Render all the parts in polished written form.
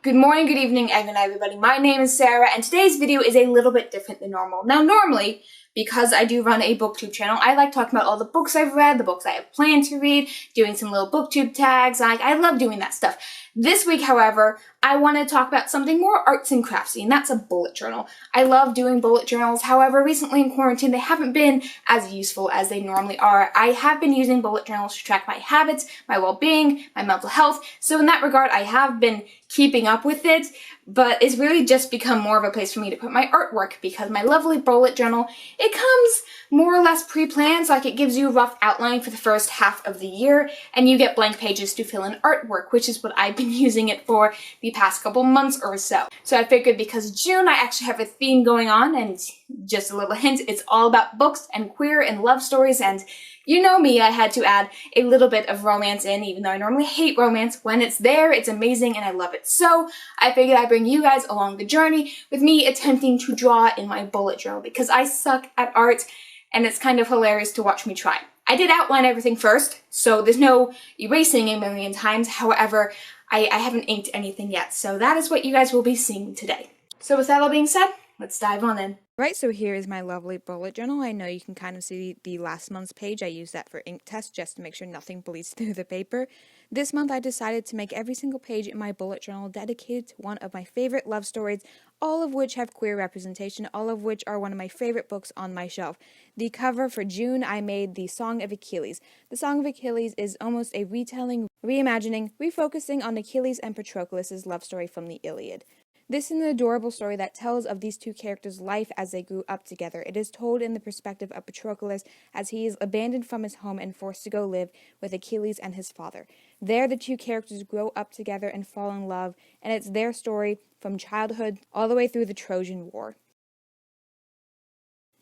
Good morning, good evening, and good night, everybody. My name is Sarah, and today's video is a little bit different than normal. Now, normally, because I do run a booktube channel, I like talking about all the books I've read, the books I have planned to read, doing some little booktube tags. I love doing that stuff. This week, however, I want to talk about something more arts and craftsy, and that's a bullet journal. I love doing bullet journals. However, recently in quarantine, they haven't been as useful as they normally are. I have been using bullet journals to track my habits, my well-being, my mental health. So in that regard, I have been keeping up with it, but it's really just become more of a place for me to put my artwork because my lovely bullet journal, it comes more or less pre-planned, like it gives you a rough outline for the first half of the year, and you get blank pages to fill in artwork, which is what I've been using it for the past couple months or so. So I figured because June, I actually have a theme going on, and just a little hint, it's all about books and queer and love stories, and you know me, I had to add a little bit of romance in, even though I normally hate romance. When it's there, it's amazing and I love it. So I figured I'd bring you guys along the journey with me attempting to draw in my bullet journal because I suck at art and it's kind of hilarious to watch me try. I did outline everything first, so there's no erasing a million times. However, I haven't inked anything yet, so that is what you guys will be seeing today. So with that all being said, let's dive on in. Right, so here is my lovely bullet journal. I know you can kind of see the last month's page. I used that for ink test just to make sure nothing bleeds through the paper. This month I decided to make every single page in my bullet journal dedicated to one of my favorite love stories, all of which have queer representation, all of which are one of my favorite books on my shelf. The cover for June, I made The Song of Achilles. The Song of Achilles is almost a retelling, reimagining, refocusing on Achilles and Patroclus' love story from the Iliad. This is an adorable story that tells of these two characters' life as they grew up together. It is told in the perspective of Patroclus as he is abandoned from his home and forced to go live with Achilles and his father. There, the two characters grow up together and fall in love, and it's their story from childhood all the way through the Trojan War.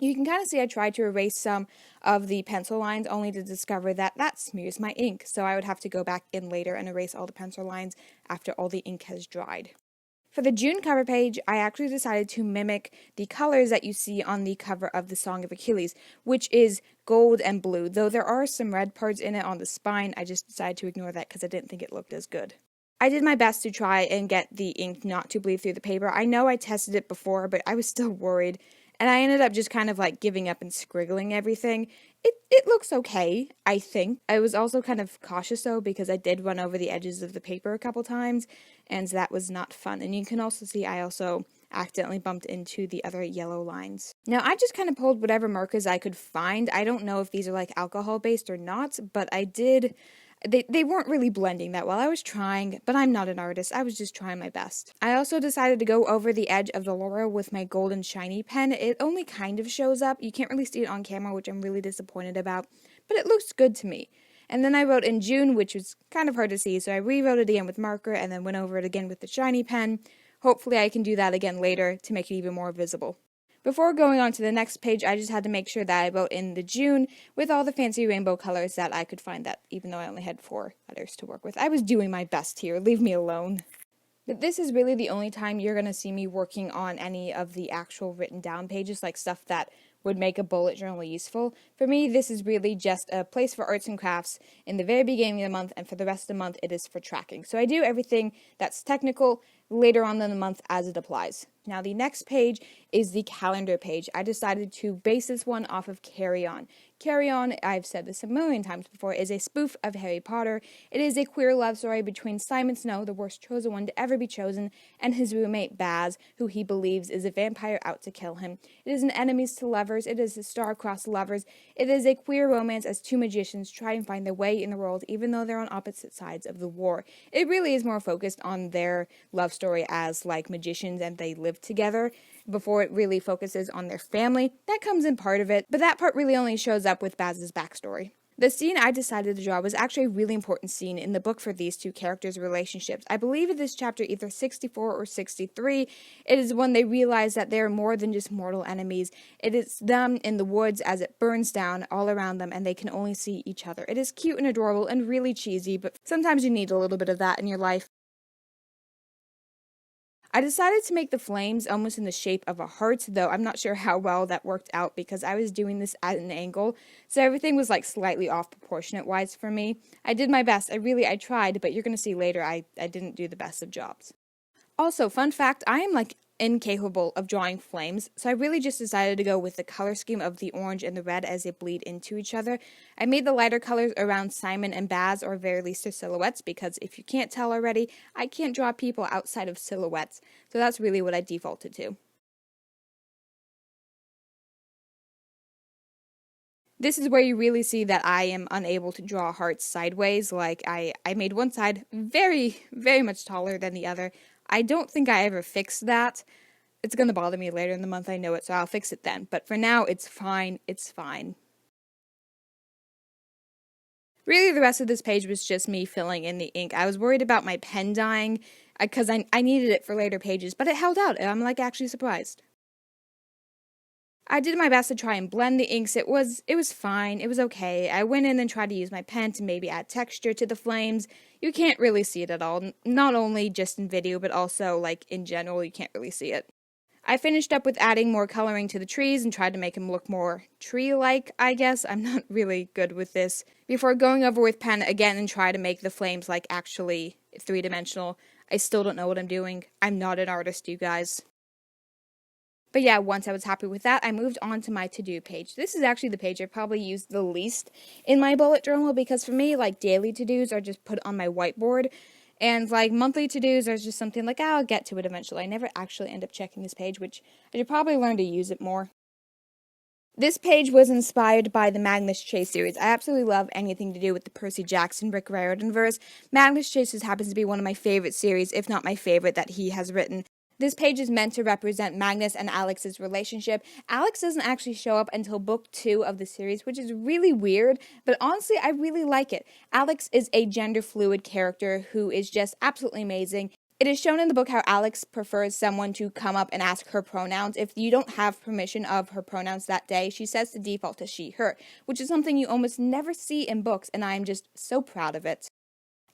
You can kind of see I tried to erase some of the pencil lines only to discover that smears my ink, so I would have to go back in later and erase all the pencil lines after all the ink has dried. For the June cover page, I actually decided to mimic the colors that you see on the cover of The Song of Achilles, which is gold and blue. Though there are some red parts in it on the spine, I just decided to ignore that because I didn't think it looked as good. I did my best to try and get the ink not to bleed through the paper. I know I tested it before, but I was still worried, and I ended up just kind of like giving up and scriggling everything. It looks okay, I think. I was also kind of cautious though because I did run over the edges of the paper a couple times, and that was not fun. And you can also see I also accidentally bumped into the other yellow lines. Now, I just kind of pulled whatever markers I could find. I don't know if these are like alcohol-based or not, but I did... They weren't really blending that well. I was trying, but I'm not an artist. I was just trying my best. I also decided to go over the edge of the Laura with my golden shiny pen. It only kind of shows up. You can't really see it on camera, which I'm really disappointed about, but it looks good to me. And then I wrote in June, which was kind of hard to see, so I rewrote it again with marker and then went over it again with the shiny pen. Hopefully I can do that again later to make it even more visible. Before going on to the next page, I just had to make sure that I wrote in the June with all the fancy rainbow colors that I could find, that even though I only had 4 letters to work with. I was doing my best here, leave me alone. But this is really the only time you're going to see me working on any of the actual written down pages, like stuff that would make a bullet journal useful. For me, this is really just a place for arts and crafts in the very beginning of the month, and for the rest of the month, it is for tracking. So I do everything that's technical later on in the month as it applies. Now, the next page is the calendar page. I decided to base this one off of Carry On. Carry On, I've said this a million times before, is a spoof of Harry Potter. It is a queer love story between Simon Snow, the worst chosen one to ever be chosen, and his roommate Baz, who he believes is a vampire out to kill him. It is an enemies to lovers. It is a star-crossed lovers. It is a queer romance as two magicians try and find their way in the world, even though they're on opposite sides of the war. It really is more focused on their love story as like magicians and they live together before it really focuses on their family. That comes in part of it, but that part really only shows up with Baz's backstory. The scene I decided to draw was actually a really important scene in the book for these two characters' relationships. I believe it is chapter either 64 or 63. It is when they realize that they are more than just mortal enemies. It is them in the woods as it burns down all around them and they can only see each other. It is cute and adorable and really cheesy, but sometimes you need a little bit of that in your life. I decided to make the flames almost in the shape of a heart, though I'm not sure how well that worked out because I was doing this at an angle, so everything was like slightly off proportionate-wise for me. I did my best, I tried, but you're going to see later I didn't do the best of jobs. Also, fun fact, I am like incapable of drawing flames, so I really just decided to go with the color scheme of the orange and the red as they bleed into each other. I made the lighter colors around Simon and Baz, or very least their silhouettes, because if you can't tell already, I can't draw people outside of silhouettes, so that's really what I defaulted to. This is where you really see that I am unable to draw hearts sideways. Like, I made one side very, very much taller than the other. I don't think I ever fixed that. It's gonna bother me later in the month, I know it, so I'll fix it then. But for now, it's fine, it's fine. Really, the rest of this page was just me filling in the ink. I was worried about my pen dying, because I needed it for later pages, but it held out, and I'm like actually surprised. I did my best to try and blend the inks. It was fine. It was okay. I went in and tried to use my pen to maybe add texture to the flames. You can't really see it at all. Not only just in video, but also like in general, you can't really see it. I finished up with adding more coloring to the trees and tried to make them look more tree-like, I guess. I'm not really good with this. Before going over with pen again and try to make the flames like actually three-dimensional, I still don't know what I'm doing. I'm not an artist, you guys. But yeah, once I was happy with that, I moved on to my to-do page. This is actually the page I probably used the least in my bullet journal, because for me, like, daily to-dos are just put on my whiteboard, and like monthly to-dos are just something like, I'll get to it eventually. I never actually end up checking this page, which I should probably learn to use it more. This page was inspired by the Magnus Chase series. I absolutely love anything to do with the Percy Jackson, Rick Riordan verse. Magnus Chase happens to be one of my favorite series, if not my favorite, that he has written. This page is meant to represent Magnus and Alex's relationship. Alex doesn't actually show up until book 2 of the series, which is really weird, but honestly, I really like it. Alex is a gender-fluid character who is just absolutely amazing. It is shown in the book how Alex prefers someone to come up and ask her pronouns. If you don't have permission of her pronouns that day, she says to default to she, her, which is something you almost never see in books, and I am just so proud of it.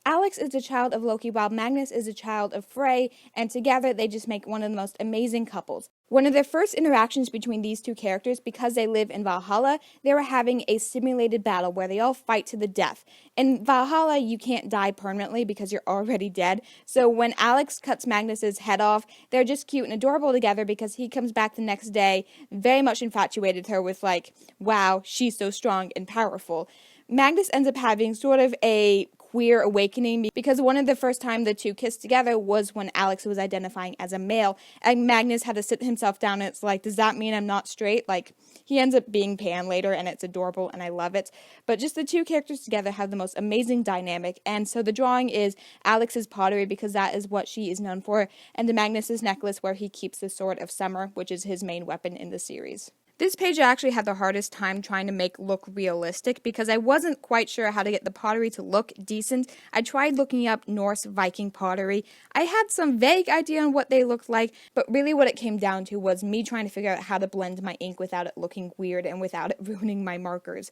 Alex is a child of Loki while Magnus is a child of Frey, and together they just make one of the most amazing couples. One of their first interactions between these two characters, because they live in Valhalla, they were having a simulated battle where they all fight to the death. In Valhalla, you can't die permanently because you're already dead, so when Alex cuts Magnus's head off, they're just cute and adorable together because he comes back the next day, very much infatuated with her with like, wow, she's so strong and powerful. Magnus ends up having sort of a queer awakening because one of the first time the two kissed together was when Alex was identifying as a male, and Magnus had to sit himself down, and it's like, does that mean I'm not straight? Like, he ends up being pan later, and it's adorable, and I love it. But just the two characters together have the most amazing dynamic, and so the drawing is Alex's pottery because that is what she is known for, and the Magnus's necklace where he keeps the Sword of Summer, which is his main weapon in the series. This page I actually had the hardest time trying to make look realistic because I wasn't quite sure how to get the pottery to look decent. I tried looking up Norse Viking pottery. I had some vague idea on what they looked like, but really what it came down to was me trying to figure out how to blend my ink without it looking weird and without it ruining my markers.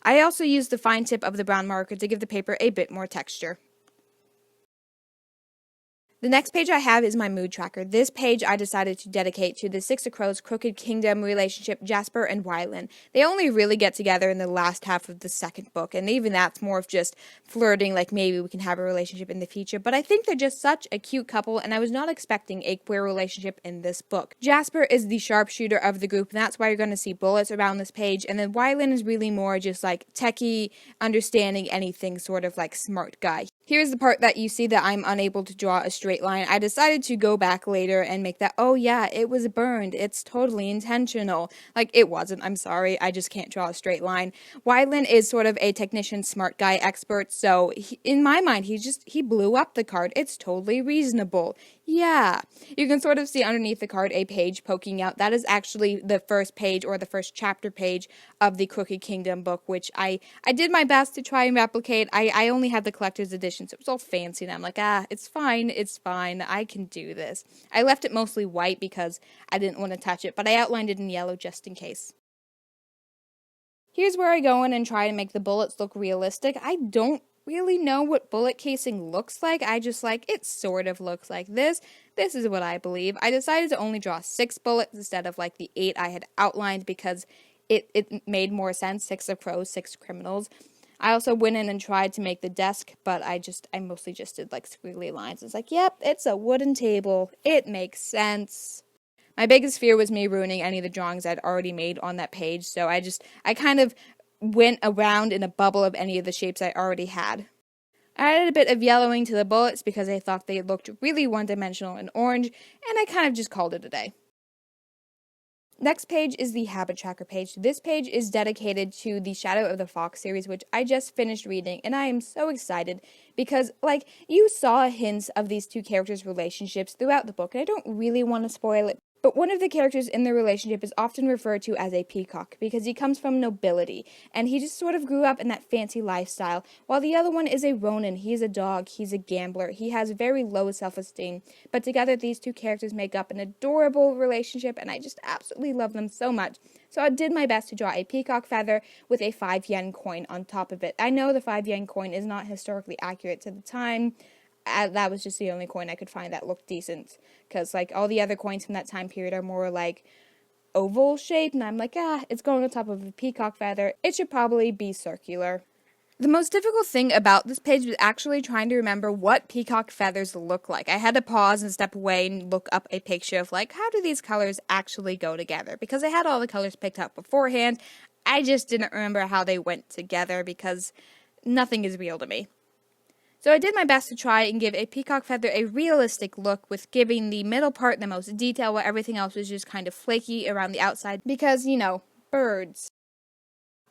I also used the fine tip of the brown marker to give the paper a bit more texture. The next page I have is my mood tracker. This page I decided to dedicate to the Six of Crows Crooked Kingdom relationship, Jasper and Wylan. They only really get together in the last half of the second book, and even that's more of just flirting, like maybe we can have a relationship in the future, but I think they're just such a cute couple, and I was not expecting a queer relationship in this book. Jasper is the sharpshooter of the group, and that's why you're going to see bullets around this page, and then Wylan is really more just like techie, understanding anything sort of like smart guy. Here's the part that you see that I'm unable to draw a straight line. I decided to go back later and make that, oh yeah, it was burned. It's totally intentional. Like, it wasn't. I'm sorry. I just can't draw a straight line. Wylan is sort of a technician, smart guy expert, so in my mind, he blew up the card. It's totally reasonable. Yeah. You can sort of see underneath the card a page poking out. That is actually the first page or the first chapter page of the Crooked Kingdom book, which I did my best to try and replicate. I only had the collector's edition, so it was all fancy, and I'm like, it's fine, I can do this. I left it mostly white because I didn't want to touch it, but I outlined it in yellow just in case. Here's where I go in and try to make the bullets look realistic. I don't really know what bullet casing looks like. I just it sort of looks like this. This is what I believe. I decided to only draw 6 bullets instead of the 8 I had outlined because it made more sense. 6 of crows, 6 criminals. I also went in and tried to make the desk, but I mostly just did like squiggly lines. It's like, yep, it's a wooden table. It makes sense. My biggest fear was me ruining any of the drawings I'd already made on that page, so I kind of went around in a bubble of any of the shapes I already had. I added a bit of yellowing to the bullets because I thought they looked really one-dimensional and orange, and I kind of just called it a day. Next page is the habit tracker page. This page is dedicated to the Shadow of the Fox series, which I just finished reading, and I am so excited because, like, you saw hints of these two characters' relationships throughout the book, and I don't really want to spoil it. But one of the characters in the relationship is often referred to as a peacock because he comes from nobility and he just sort of grew up in that fancy lifestyle, while the other one is a Ronin. He's a dog, he's a gambler, he has very low self-esteem, but together these two characters make up an adorable relationship and I just absolutely love them so much. So I did my best to draw a peacock feather with a 5 yen coin on top of it. I know the 5 yen coin is not historically accurate to the time. That was just the only coin I could find that looked decent, because like all the other coins from that time period are more like oval shaped, and I'm like, it's going on top of a peacock feather, it should probably be circular. The most difficult thing about this page was actually trying to remember what peacock feathers look like. I had to pause and step away and look up a picture of like, how do these colors actually go together? Because I had all the colors picked up beforehand, I just didn't remember how they went together because nothing is real to me. So I did my best to try and give a peacock feather a realistic look, with giving the middle part the most detail while everything else was just kind of flaky around the outside because, birds.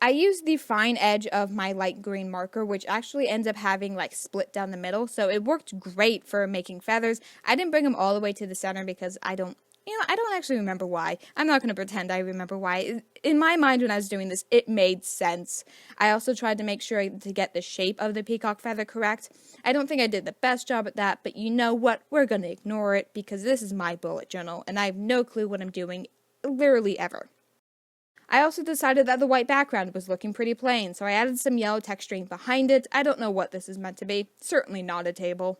I used the fine edge of my light green marker, which actually ends up having like split down the middle, so it worked great for making feathers. I didn't bring them all the way to the center because I don't actually remember why. I'm not going to pretend I remember why. In my mind when I was doing this, it made sense. I also tried to make sure to get the shape of the peacock feather correct. I don't think I did the best job at that, but you know what? We're going to ignore it because this is my bullet journal and I have no clue what I'm doing, literally ever. I also decided that the white background was looking pretty plain, so I added some yellow texturing behind it. I don't know what this is meant to be. Certainly not a table.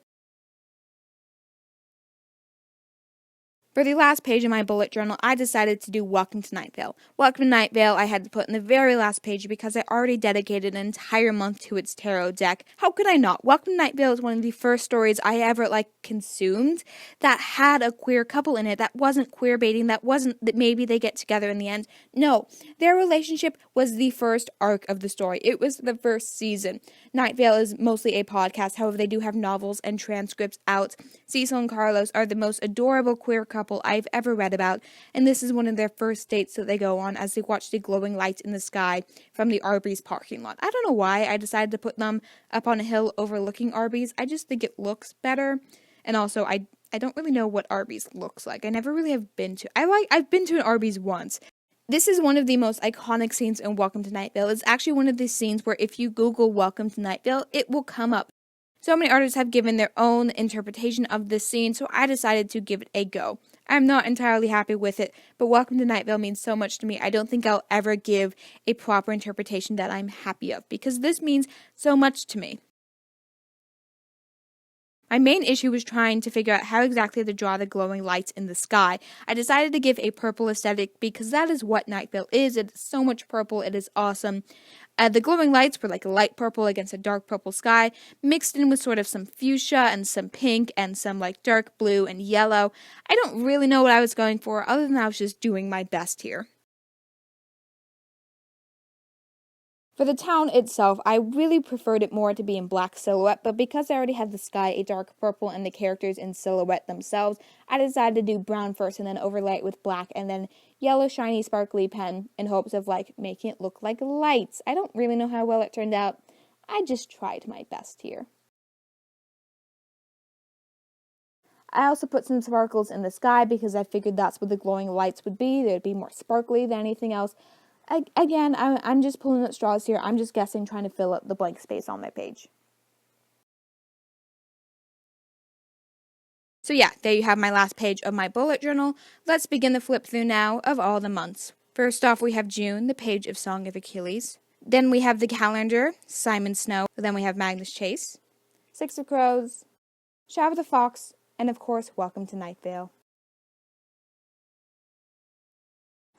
For the last page of my bullet journal, I decided to do Welcome to Night Vale. Welcome to Night Vale I had to put in the very last page because I already dedicated an entire month to its tarot deck. How could I not? Welcome to Night Vale is one of the first stories I ever, consumed that had a queer couple in it, that wasn't queer baiting, that wasn't that maybe they get together in the end. No, their relationship was the first arc of the story. It was the first season. Night Vale is mostly a podcast, however they do have novels and transcripts out. Cecil and Carlos are the most adorable queer couple I've ever read about, and this is one of their first dates that they go on as they watch the glowing lights in the sky from the Arby's parking lot. I don't know why I decided to put them up on a hill overlooking Arby's. I just think it looks better, and also I don't really know what Arby's looks like. I never really have been to. I've been to an Arby's once. This is one of the most iconic scenes in Welcome to Night Vale. It's actually one of the scenes where if you Google Welcome to Night Vale, it will come up. So many artists have given their own interpretation of this scene, so I decided to give it a go. I'm not entirely happy with it, but Welcome to Night Vale means so much to me. I don't think I'll ever give a proper interpretation that I'm happy of, because this means so much to me. My main issue was trying to figure out how exactly to draw the glowing lights in the sky. I decided to give a purple aesthetic because that is what Night Vale is. It is so much purple. It is awesome. The glowing lights were like a light purple against a dark purple sky, mixed in with sort of some fuchsia and some pink and some dark blue and yellow. I don't really know what I was going for, other than I was just doing my best here. For the town itself, I really preferred it more to be in black silhouette, but because I already had the sky a dark purple and the characters in silhouette themselves, I decided to do brown first and then overlay it with black and then yellow shiny sparkly pen in hopes of making it look like lights. I don't really know how well it turned out. I just tried my best here. I also put some sparkles in the sky because I figured that's what the glowing lights would be. They'd be more sparkly than anything else. Again, I'm just pulling at straws here. I'm just guessing, trying to fill up the blank space on my page. So yeah, there you have my last page of my bullet journal. Let's begin the flip through now of all the months. First off, we have June, the page of Song of Achilles. Then we have the calendar, Simon Snow. Then we have Magnus Chase, Six of Crows, Shadow of the Fox, and of course, Welcome to Night Vale.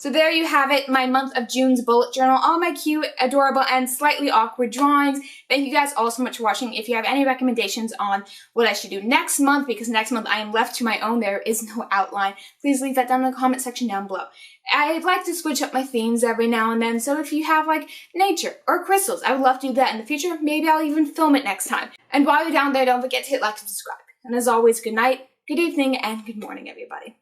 So there you have it, my month of June's bullet journal, all my cute, adorable, and slightly awkward drawings. Thank you guys all so much for watching. If you have any recommendations on what I should do next month, because next month I am left to my own, there is no outline, please leave that down in the comment section down below. I'd like to switch up my themes every now and then, so if you have like nature or crystals, I would love to do that in the future. Maybe I'll even film it next time. And while you're down there, don't forget to hit like and subscribe. And as always, good night, good evening, and good morning, everybody.